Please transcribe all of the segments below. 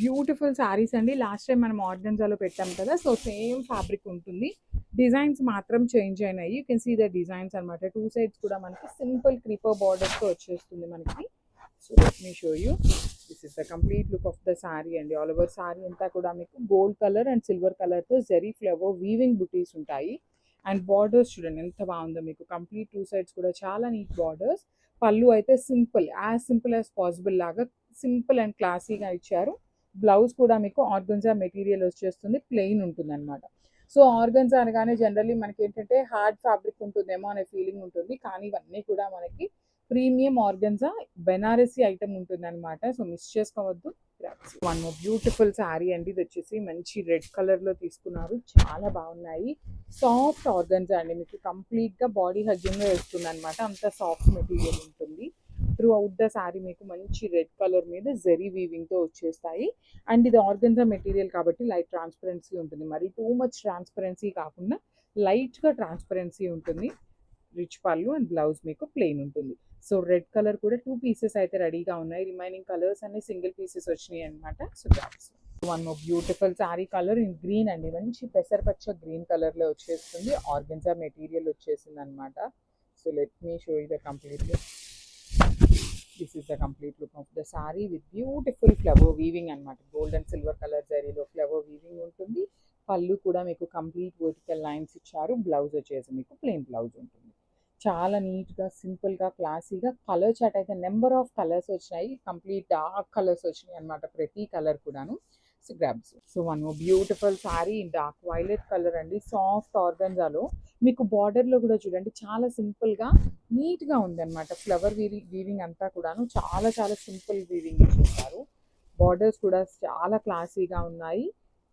Beautiful saris అండి. Last time మనం ఆర్గన్జాలో పెట్టాం కదా, సో సేమ్ ఫ్యాబ్రిక్ ఉంటుంది. డిజైన్స్ మాత్రం చేంజ్ అయినాయి. You can see the designs అనమాట. టూ సైడ్స్ కూడా మనకి సింపుల్ క్రీపర్ బార్డర్స్తో వచ్చేస్తుంది మనకి. So let me show you. This is the complete look of the sari అండి. ఆల్ ఓవర్ సారీ అంతా కూడా మీకు గోల్డ్ కలర్ అండ్ సిల్వర్ కలర్తో జెరీ ఫ్లవర్ వీవింగ్ బుటీస్ ఉంటాయి. అండ్ బార్డర్స్ చూడండి ఎంత బాగుందో మీకు. కంప్లీట్ టూ సైడ్స్ కూడా చాలా నీట్ బార్డర్స్. పళ్ళు అయితే సింపుల్ యాజ్ పాసిబుల్ లాగా సింపుల్ అండ్ క్లాసీగా ఇచ్చారు. బ్లౌజ్ కూడా మీకు ఆర్గన్జా మెటీరియల్ వచ్చేస్తుంది, ప్లెయిన్ ఉంటుంది అనమాట. సో ఆర్గన్జా అనగానే జనరల్లీ మనకి ఏంటంటే హార్డ్ ఫ్యాబ్రిక్ ఉంటుందేమో అనే ఫీలింగ్ ఉంటుంది, కానీ ఇవన్నీ కూడా మనకి ప్రీమియం ఆర్గన్జా బెనారసీ ఐటమ్ ఉంటుంది అనమాట. సో మిస్ చేసుకోవద్దు. వన్ మోర్ బ్యూటిఫుల్ శారీ అండి. ఇది వచ్చేసి మంచి రెడ్ కలర్లో తీసుకున్నారు, చాలా బాగున్నాయి. సాఫ్ట్ ఆర్గన్జా అండి, మీకు కంప్లీట్గా బాడీ హగ్గింగ్గా వేస్తుంది అనమాట. అంత సాఫ్ట్ మెటీరియల్ ఉంటుంది. త్రూ అవుట్ ద శారీ మీకు మంచి రెడ్ కలర్ మీద జెరీ వీవింగ్తో వచ్చేస్తాయి. అండ్ ఇది ఆర్గన్జా మెటీరియల్ కాబట్టి లైట్ ట్రాన్స్పరెన్సీ ఉంటుంది. మరి టూ మచ్ ట్రాన్స్పరెన్సీ కాకుండా లైట్గా ట్రాన్స్పరెన్సీ ఉంటుంది. రిచ్ పళ్ళు అండ్ బ్లౌజ్ మీకు ప్లెయిన్ ఉంటుంది. సో రెడ్ కలర్ కూడా 2 పీసెస్ అయితే రెడీగా ఉన్నాయి. రిమైనింగ్ కలర్స్ అన్ని సింగిల్ పీసెస్ వచ్చినాయి అనమాట. So that's one more beautiful sari colour in green అండి. మంచి పెసరపచ్చ గ్రీన్ కలర్లో వచ్చేస్తుంది. ఆర్గన్జా మెటీరియల్ వచ్చేసింది అనమాట. So let me show you the complete look. This is the complete look of the sorry with beautiful flower weaving అనమాట. Gold and silver colour జరీలో flower weaving ఉంటుంది. పళ్ళు కూడా మీకు కంప్లీట్ వర్టికల్ లైన్స్ ఇచ్చారు. Blouse వచ్చేసి మీకు ప్లెయిన్ బ్లౌజ్ ఉంటుంది. చాలా నీట్గా సింపుల్గా క్లాసీగా కలర్ చాట్ అయితే నెంబర్ ఆఫ్ కలర్స్ వచ్చినాయి. కంప్లీట్ డార్క్ కలర్స్ వచ్చినాయి అనమాట, ప్రతి కలర్ కూడాను. So grabs. So one beautiful sari in dark violet colour అండి. సాఫ్ట్ ఆర్గన్జాలో మీకు బార్డర్లో కూడా చూడండి చాలా సింపుల్గా నీట్గా ఉంది అనమాట. ఫ్లవర్ వీవింగ్ అంతా కూడాను చాలా చాలా సింపుల్ వీవింగ్ ఇచ్చేసారు. బార్డర్స్ కూడా చాలా క్లాసీగా ఉన్నాయి.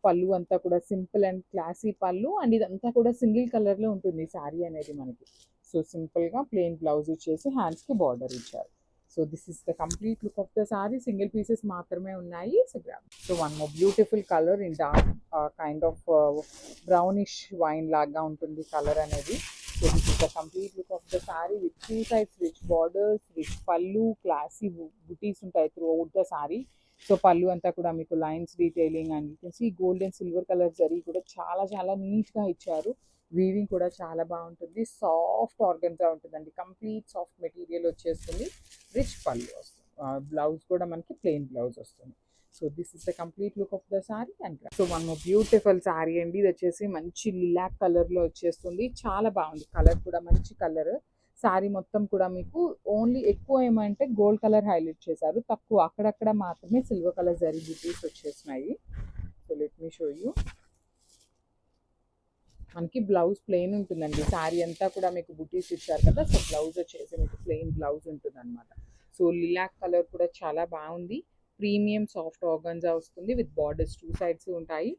పళ్ళు అంతా కూడా సింపుల్ అండ్ క్లాసీ పళ్ళు. అండ్ ఇదంతా కూడా సింగిల్ కలర్లో ఉంటుంది శారీ అనేది మనకి. సో సింపుల్గా ప్లెయిన్ బ్లౌజ్ ఇచ్చేసి హ్యాండ్స్కి బార్డర్ ఇచ్చారు. So this is the complete look of the sari. Single pieces మాత్రమే ఉన్నాయి. So grab. So one more beautiful colour in dark kind of brownish wine లాగా ఉంటుంది కలర్ అనేది. So this is the complete look of the sorry with 2 sides rich borders, rich పళ్ళు, classy బుటీస్ ఉంటాయి throughout the sari. So పళ్ళు అంతా కూడా మీకు lines detailing and you can see gold and silver colour zari కూడా చాలా చాలా నీట్గా ఇచ్చారు. వీవింగ్ కూడా చాలా బాగుంటుంది. సాఫ్ట్ ఆర్గన్జా ఉంటుందండి. కంప్లీట్ సాఫ్ట్ మెటీరియల్ వచ్చేస్తుంది. రిచ్ పళ్ళు వస్తుంది. బ్లౌజ్ కూడా మనకి ప్లెయిన్ బ్లౌజ్ వస్తుంది. So this is the complete look of the sorry. And so one beautiful sorry అండి. ఇది వచ్చేసి మంచి లిలాక్ కలర్లో వచ్చేస్తుంది. చాలా బాగుంది. కలర్ కూడా మంచి కలర్. శారీ మొత్తం కూడా మీకు ఓన్లీ ఎక్కువ ఏమంటే గోల్డ్ కలర్ హైలైట్ చేశారు, తక్కువ అక్కడక్కడ మాత్రమే సిల్వర్ కలర్ జరీ బుటీస్ వచ్చేసినాయి. So let me show you. మనకి బ్లౌజ్ ప్లెయిన్ ఉంటుందండి. శారీ అంతా కూడా మీకు బుటీస్ ఇచ్చారు కదా, సో బ్లౌజ్ వచ్చేసి మీకు ప్లెయిన్ బ్లౌజ్ ఉంటుంది అనమాట. సో లిలాక్ కలర్ కూడా చాలా బాగుంది. ప్రీమియం సాఫ్ట్ ఆర్గన్జా వస్తుంది విత్ బార్డర్స్ 2 సైడ్స్ ఉంటాయి.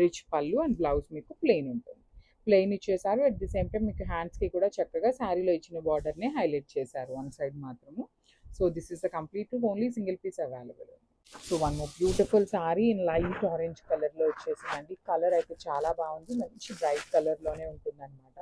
రిచ్ పళ్ళు అండ్ బ్లౌజ్ మీకు ప్లెయిన్ ఉంటుంది. ప్లెయిన్ ఇచ్చేసారు. అట్ ది సేమ్ టైం మీకు హ్యాండ్స్కి కూడా చక్కగా శారీలో ఇచ్చిన బార్డర్ని హైలైట్ చేశారు వన్ సైడ్ మాత్రము. So this is the complete only single piece available. So one more beautiful sari in light orange కలర్లో వచ్చేసిందండి. కలర్ అయితే చాలా బాగుంది. మంచి బ్రైట్ కలర్లోనే ఉంటుంది అనమాట.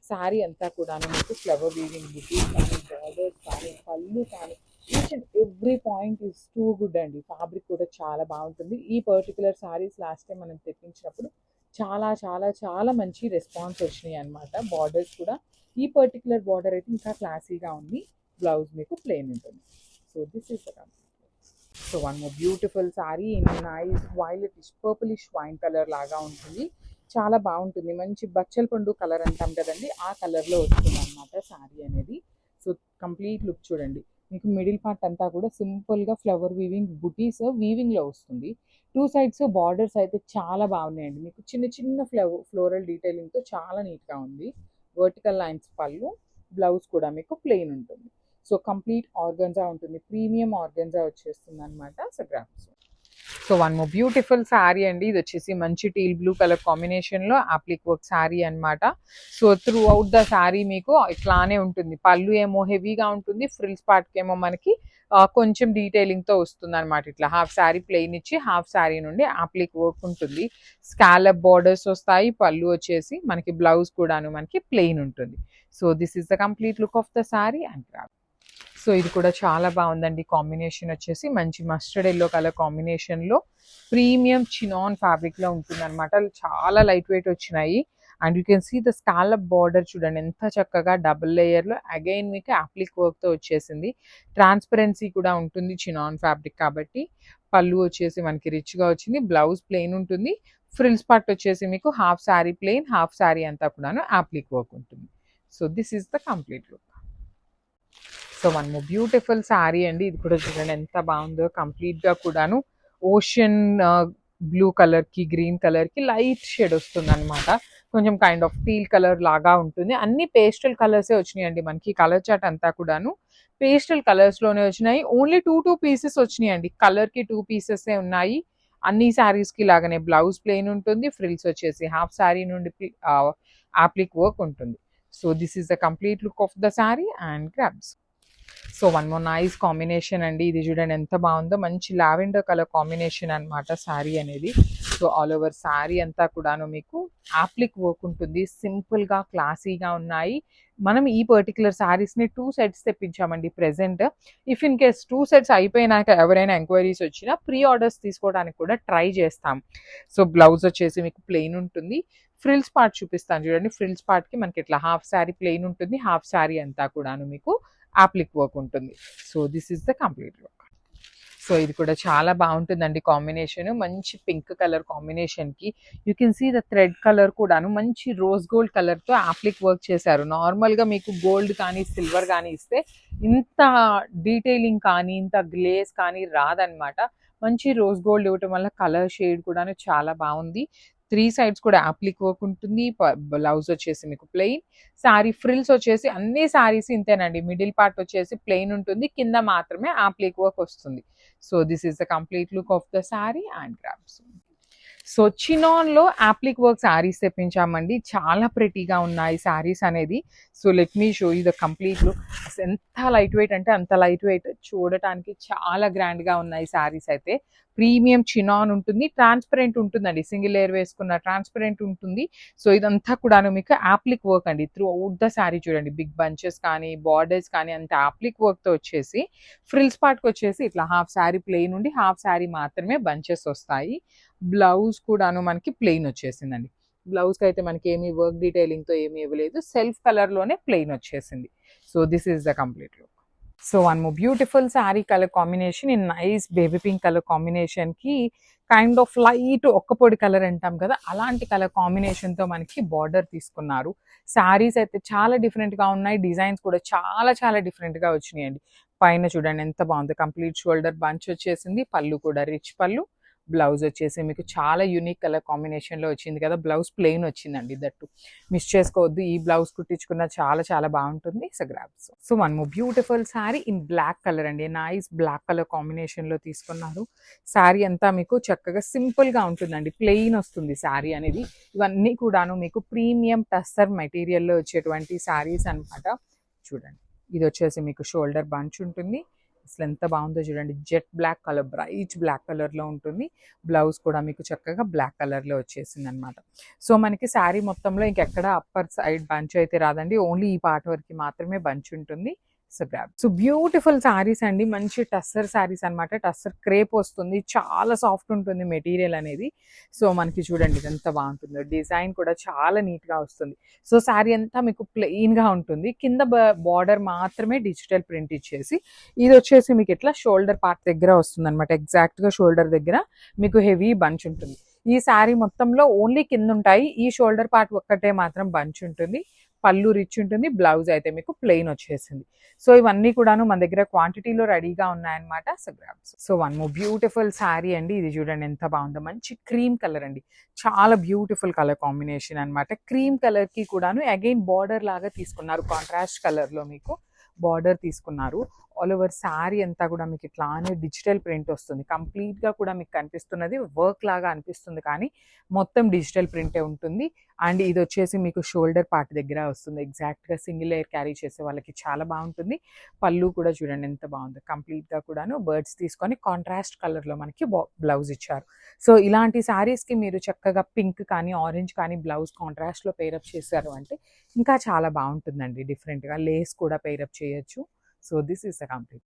సారీ అంతా కూడా మీకు ఫ్లవర్ వీవింగ్ బుటీస్ కానీ, బార్డర్స్ కానీ, పళ్ళు కానీ, each and every point is too good అండి. ఫ్యాబ్రిక్ కూడా చాలా బాగుంటుంది. ఈ పర్టికులర్ సారీస్ లాస్ట్ టైం మనం తెప్పించినప్పుడు చాలా చాలా చాలా మంచి రెస్పాన్స్ వచ్చినాయి అనమాట. బార్డర్స్ కూడా ఈ పర్టికులర్ బార్డర్ అయితే ఇంకా క్లాసీగా ఉంది. బ్లౌజ్ మీకు ప్లెయిన్ ఉంటుంది. So this is the complete. So one more beautiful sari in nice violetish purplish wine colour లాగా ఉంటుంది. చాలా బాగుంటుంది. మంచి బచ్చల పండు కలర్ అంటాం కదండి, ఆ కలర్లో వస్తుంది అనమాట సారీ అనేది. సో కంప్లీట్ లుక్ చూడండి. మీకు మిడిల్ పార్ట్ అంతా కూడా సింపుల్గా ఫ్లవర్ వీవింగ్ బుటీస్ వీవింగ్లో వస్తుంది. 2 సైడ్స్ బార్డర్స్ అయితే చాలా బాగున్నాయండి. మీకు చిన్న చిన్న ఫ్లోరల్ డీటెయిలింగ్తో చాలా నీట్గా ఉంది. వర్టికల్ లైన్స్ పళ్ళు, బ్లౌజ్ కూడా మీకు ప్లెయిన్ ఉంటుంది. సో కంప్లీట్ ఆర్గన్జా ఉంటుంది. ప్రీమియం ఆర్గన్జా వచ్చేస్తుంది అనమాట. So grams. So one more beautiful sari అండి. ఇది వచ్చేసి మంచి టీల్ బ్లూ కలర్ కాంబినేషన్లో అప్లిక్ వర్క్ శారీ అనమాట. So through out the sari మీకు ఇట్లానే ఉంటుంది. పళ్ళు ఏమో హెవీగా ఉంటుంది, ఫ్రిల్స్ పార్ట్కి ఏమో మనకి కొంచెం డీటెయిలింగ్తో వస్తుంది అనమాట. ఇట్లా హాఫ్ శారీ ప్లెయిన్ ఇచ్చి హాఫ్ శారీ నుండి అప్లిక్ వర్క్ ఉంటుంది. స్కాలప్ బార్డర్స్ వస్తాయి. పళ్ళు వచ్చేసి మనకి బ్లౌజ్ కూడాను మనకి ప్లెయిన్ ఉంటుంది. So this is the complete look of the sari and craft. సో ఇది కూడా చాలా బాగుందండి. కాంబినేషన్ వచ్చేసి మంచి మస్టర్డ్ ఎల్లో కలర్ కాంబినేషన్లో ప్రీమియం చినాన్ ఫ్యాబ్రిక్లో ఉంటుంది అనమాట. చాలా లైట్ వెయిట్ వచ్చినాయి. And you can see the scallop border చూడండి ఎంత చక్కగా డబుల్ లేయర్లో అగైన్ మీకు యాప్లిక్ వర్క్తో వచ్చేసింది. ట్రాన్స్పరెన్సీ కూడా ఉంటుంది చినాన్ ఫ్యాబ్రిక్ కాబట్టి. పళ్ళు వచ్చేసి మనకి రిచ్గా వచ్చింది. బ్లౌజ్ ప్లెయిన్ ఉంటుంది. ఫ్రిల్స్ పార్ట్ వచ్చేసి మీకు half sari plain, half sari అంతా కూడాను యాప్లిక్ వర్క్ ఉంటుంది. So this is the complete look. So one more beautiful sari అండి. ఇది కూడా చూడండి ఎంత బాగుందో. కంప్లీట్గా కూడాను ఓషన్ బ్లూ కలర్కి గ్రీన్ కలర్కి లైట్ షేడ్ వస్తుంది అనమాట. కొంచెం కైండ్ ఆఫ్ టీల్ కలర్ లాగా ఉంటుంది. అన్ని పేస్టల్ కలర్సే వచ్చినాయండి మనకి. కలర్ చాట్ అంతా కూడాను పేస్టల్ కలర్స్లోనే వచ్చినాయి. ఓన్లీ టూ పీసెస్ వచ్చినాయండి. కలర్కి 2 పీసెసే ఉన్నాయి. అన్ని శారీస్కి లాగానే బ్లౌజ్ ప్లెయిన్ ఉంటుంది. ఫ్రిల్స్ వచ్చేసి హాఫ్ శారీ నుండి యాప్లిక్ వర్క్ ఉంటుంది. So this is the complete look of the sari and grabs. So one more nice combination అండి. ఇది చూడండి ఎంత బాగుందో. మంచి లావెండర్ కలర్ కాంబినేషన్ అనమాట శారీ అనేది. సో ఆల్ ఓవర్ శారీ అంతా కూడాను మీకు యాప్లిక్ వర్క్ ఉంటుంది. సింపుల్గా క్లాసీగా ఉన్నాయి. మనం ఈ పర్టికులర్ శారీస్ని 2 సెట్స్ తెప్పించామండి present. If in case 2 sets అయిపోయినాక ఎవరైనా ఎంక్వైరీస్ వచ్చినా ప్రీ ఆర్డర్స్ తీసుకోవడానికి కూడా ట్రై చేస్తాం. సో బ్లౌజ్ వచ్చేసి మీకు ప్లెయిన్ ఉంటుంది. ఫ్రిల్స్ పార్ట్ చూపిస్తాను చూడండి. ఫ్రిల్స్ పార్ట్కి మనకి ఇట్లా హాఫ్ శారీ ప్లెయిన్ ఉంటుంది. హాఫ్ శారీ అంతా కూడాను మీకు యాప్లిక్ వర్క్ ఉంటుంది. So this is the complete look. So ఇది కూడా చాలా బాగుంటుందండి కాంబినేషన్. మంచి పింక్ కలర్ కాంబినేషన్కి you can see the thread colour కూడాను మంచి రోజ్ గోల్డ్ కలర్తో యాప్లిక్ వర్క్ చేశారు. నార్మల్గా మీకు గోల్డ్ కానీ సిల్వర్ కానీ ఇస్తే ఇంత డీటెయిలింగ్ కానీ ఇంత గ్లేస్ కానీ రాదనమాట. మంచి రోజ్ గోల్డ్ ఇవ్వటం వల్ల కలర్ షేడ్ కూడాను చాలా బాగుంది. 3 సైడ్స్ కూడా యాప్లిక్ వర్క్ ఉంటుంది. బ్లౌజ్ వచ్చేసి మీకు ప్లెయిన్. శారీ ఫ్రిల్స్ వచ్చేసి అన్ని శారీస్ ఇంతేనండి. మిడిల్ పార్ట్ వచ్చేసి ప్లెయిన్ ఉంటుంది. కింద మాత్రమే యాప్లిక్ వర్క్ వస్తుంది. So this is the complete look of the sari and grabs. So చినాన్లో యాప్లిక్ వర్క్ శారీస్ తెప్పించామండి. చాలా ప్రెటీగా ఉన్నాయి శారీస్ అనేది. So let me show you the complete look. ఎంత లైట్ వెయిట్ అంటే అంత లైట్ వెయిట్. చూడటానికి చాలా గ్రాండ్గా ఉన్నాయి శారీస్ అయితే. ప్రీమియం చినాన్ ఉంటుంది. ట్రాన్స్పరెంట్ ఉంటుందండి. సింగిల్ లేయర్ వేసుకున్న ట్రాన్స్పరెంట్ ఉంటుంది. సో ఇదంతా కూడాను మీకు యాప్లిక్ వర్క్ అండి. త్రూ అవుట్ ద శారీ చూడండి. బిగ్ బంచెస్ కానీ బార్డర్స్ కానీ అంత యాప్లిక్ వర్క్తో వచ్చేసి ఫ్రిల్స్ పార్ట్కి వచ్చేసి ఇట్లా హాఫ్ శారీ ప్లెయిన్ ఉండి హాఫ్ శారీ మాత్రమే బంచెస్ వస్తాయి. బ్లౌజ్ కూడాను మనకి ప్లెయిన్ వచ్చేసిందండి. బ్లౌజ్కి అయితే మనకి ఏమీ వర్క్ డీటెయిలింగ్తో ఏమీ ఇవ్వలేదు. సెల్ఫ్ కలర్లోనే ప్లెయిన్ వచ్చేసింది. So this is the complete look. So one more beautiful sari colour combination in nice baby pink colour కాంబినేషన్కి కైండ్ ఆఫ్ లైట్ ఒక్క పొడి కలర్ అంటాం కదా, అలాంటి కలర్ కాంబినేషన్తో మనకి బార్డర్ తీసుకున్నారు. శారీస్ అయితే చాలా డిఫరెంట్గా ఉన్నాయి. డిజైన్స్ కూడా చాలా చాలా డిఫరెంట్గా వచ్చినాయండి. పైన చూడండి ఎంత బాగుంది. కంప్లీట్ షోల్డర్ బంచ్ వచ్చేసింది. పళ్ళు కూడా రిచ్ పళ్ళు. బ్లౌజ్ వచ్చేసి మీకు చాలా యూనిక్ కలర్ కాంబినేషన్లో వచ్చింది కదా. బ్లౌజ్ ప్లెయిన్ వచ్చిందండి. దట్టు మిస్ చేసుకోవద్దు. ఈ బ్లౌజ్ కుట్టించుకున్న చాలా చాలా బాగుంటుంది. So grabs. So one more beautiful sari in black colour అండి. నైస్ బ్లాక్ కలర్ కాంబినేషన్లో తీసుకున్నారు. శారీ అంతా మీకు చక్కగా సింపుల్గా ఉంటుందండి. ప్లెయిన్ వస్తుంది శారీ అనేది. ఇవన్నీ కూడాను మీకు ప్రీమియం టస్సర్ మెటీరియల్లో వచ్చేటువంటి శారీస్ అనమాట. చూడండి ఇది వచ్చేసి మీకు షోల్డర్ బంచ్ ఉంటుంది. అసలు ఎంత బాగుందో చూడండి. Jet black colour, bright black కలర్లో ఉంటుంది. బ్లౌజ్ కూడా మీకు చక్కగా బ్లాక్ కలర్లో వచ్చేసింది అనమాట. సో మనకి శారీ మొత్తంలో ఇంకెక్కడ అప్పర్ సైడ్ బంచ్ అయితే రాదండి. ఓన్లీ ఈ పార్ట్ వరకు మాత్రమే బంచ్ ఉంటుంది. So grab. So beautiful saris అండి. మంచి టస్సర్ శారీస్ అనమాట. టస్సర్ క్రేప్ వస్తుంది. చాలా సాఫ్ట్ ఉంటుంది మెటీరియల్ అనేది. సో మనకి చూడండి ఎంత బాగుంటుందో. డిజైన్ కూడా చాలా నీట్గా వస్తుంది. సో శారీ అంతా మీకు ప్లెయిన్గా ఉంటుంది. కింద బార్డర్ మాత్రమే డిజిటల్ ప్రింట్ ఇచ్చేసి ఇది వచ్చేసి మీకు ఇట్లా షోల్డర్ పార్ట్ దగ్గర వస్తుంది అనమాట. ఎగ్జాక్ట్గా షోల్డర్ దగ్గర మీకు హెవీ బంచ్ ఉంటుంది. ఈ శారీ మొత్తంలో ఓన్లీ కింద ఉంటాయి. ఈ షోల్డర్ పార్ట్ ఒక్కటే మాత్రం బంచ్ ఉంటుంది. పళ్ళు రిచ్ ఉంటుంది. బ్లౌజ్ అయితే మీకు ప్లెయిన్ వచ్చేసింది. సో ఇవన్నీ కూడాను మన దగ్గర క్వాంటిటీలో రెడీగా ఉన్నాయన్నమాట. So grabs. So one more beautiful sari అండి. ఇది చూడండి ఎంత బాగుందో. మంచి క్రీమ్ కలర్ అండి. చాలా బ్యూటిఫుల్ కలర్ కాంబినేషన్ అనమాట. క్రీమ్ కలర్కి కూడాను అగైన్ బార్డర్ లాగా తీసుకున్నారు. కాంట్రాస్ట్ కలర్లో మీకు బార్డర్ తీసుకున్నారు. ఆల్ ఓవర్ శారీ అంతా కూడా మీకు ఇట్లానే డిజిటల్ ప్రింట్ వస్తుంది. కంప్లీట్గా కూడా మీకు కనిపిస్తున్నది వర్క్ లాగా అనిపిస్తుంది కానీ మొత్తం డిజిటల్ ప్రింటే ఉంటుంది. అండ్ ఇది వచ్చేసి మీకు షోల్డర్ పార్ట్ దగ్గర వస్తుంది. ఎగ్జాక్ట్గా సింగిల్ లేయర్ క్యారీ చేసే వాళ్ళకి చాలా బాగుంటుంది. పళ్ళు కూడా చూడండి ఎంత బాగుంది. కంప్లీట్గా కూడాను బర్డ్స్ తీసుకొని కాంట్రాస్ట్ కలర్లో మనకి బ్లౌజ్ ఇచ్చారు. సో ఇలాంటి శారీస్కి మీరు చక్కగా పింక్ కానీ ఆరెంజ్ కానీ బ్లౌజ్ కాంట్రాస్ట్లో పేరప్ చేశారు అంటే ఇంకా చాలా బాగుంటుందండి. డిఫరెంట్గా లేస్ కూడా పేరప్ చేయొచ్చు. So this is the complete.